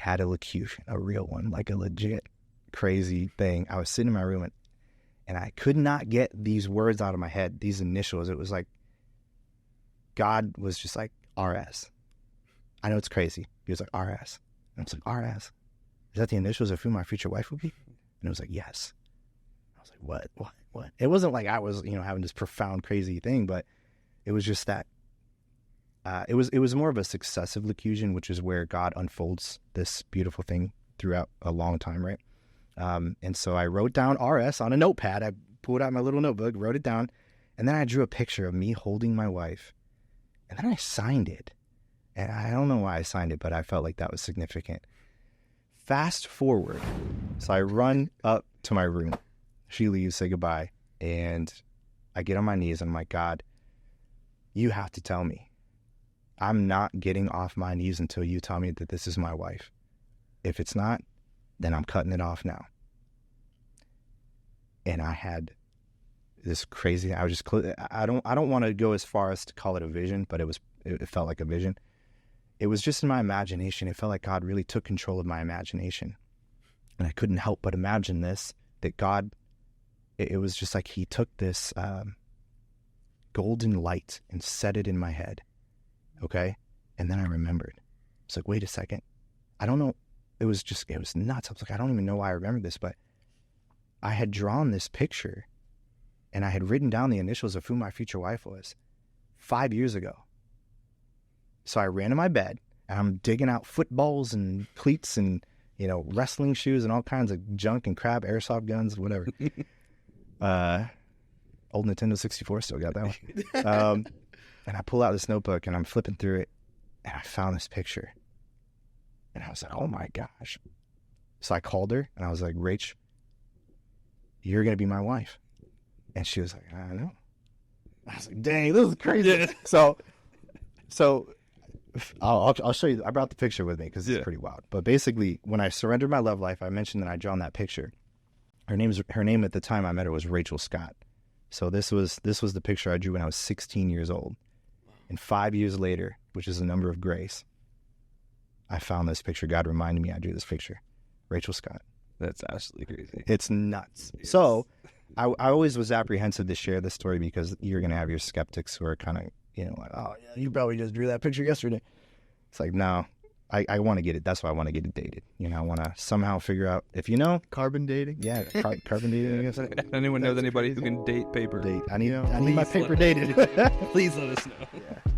had a locution, a real one, like a legit crazy thing. I was sitting in my room and I could not get these words out of my head, these initials. It was like God was just like, RS. I know it's crazy. He was like, RS. And I was like, RS. Is that the initials of who my future wife would be? And it was like, yes. I was like, what? It wasn't like I was, having this profound, crazy thing, but it was just that it was more of a successive locution, which is where God unfolds this beautiful thing throughout a long time, right? And so I wrote down RS on a notepad. I pulled out my little notebook, wrote it down, and then I drew a picture of me holding my wife, and then I signed it. And I don't know why I signed it, but I felt like that was significant. Fast forward. So I run up to my room. She leaves, say goodbye, and I get on my knees and I'm like, God, you have to tell me. I'm not getting off my knees until you tell me that this is my wife. If it's not, then I'm cutting it off now. And I had this crazy, I don't want to go as far as to call it a vision, but it felt like a vision. It was just in my imagination. It felt like God really took control of my imagination. And I couldn't help but imagine this, that God, it was just like he took this golden light and set it in my head. Okay? And then I remembered. It's like, wait a second. I don't know. It was nuts. I was like, I don't even know why I remember this, but I had drawn this picture and I had written down the initials of who my future wife was 5 years ago. So I ran to my bed and I'm digging out footballs and cleats and, wrestling shoes and all kinds of junk and crap, airsoft guns, whatever. Old Nintendo 64, still got that one. And I pull out this notebook and I'm flipping through it and I found this picture. And I was like, oh my gosh. So I called her and I was like, Rach, you're going to be my wife. And she was like, I know. I was like, dang, this is crazy. So I'll show you. I brought the picture with me because it's pretty wild. But basically, when I surrendered my love life, I mentioned that I drawn that picture. Her name at the time I met her was Rachel Scott. So this was the picture I drew when I was 16 years old. And 5 years later, which is a number of grace, I found this picture. God reminded me I drew this picture. Rachel Scott. That's absolutely crazy. It's nuts. Yes. So I always was apprehensive to share this story because you're going to have your skeptics who are kind of, like, oh, yeah, you probably just drew that picture yesterday. It's like, no, I want to get it. That's why I want to get it dated. I want to somehow figure out if carbon dating. Yeah, carbon dating. I guess. Anyone knows anybody who can date paper? I need my paper dated. Please let us know. Yeah.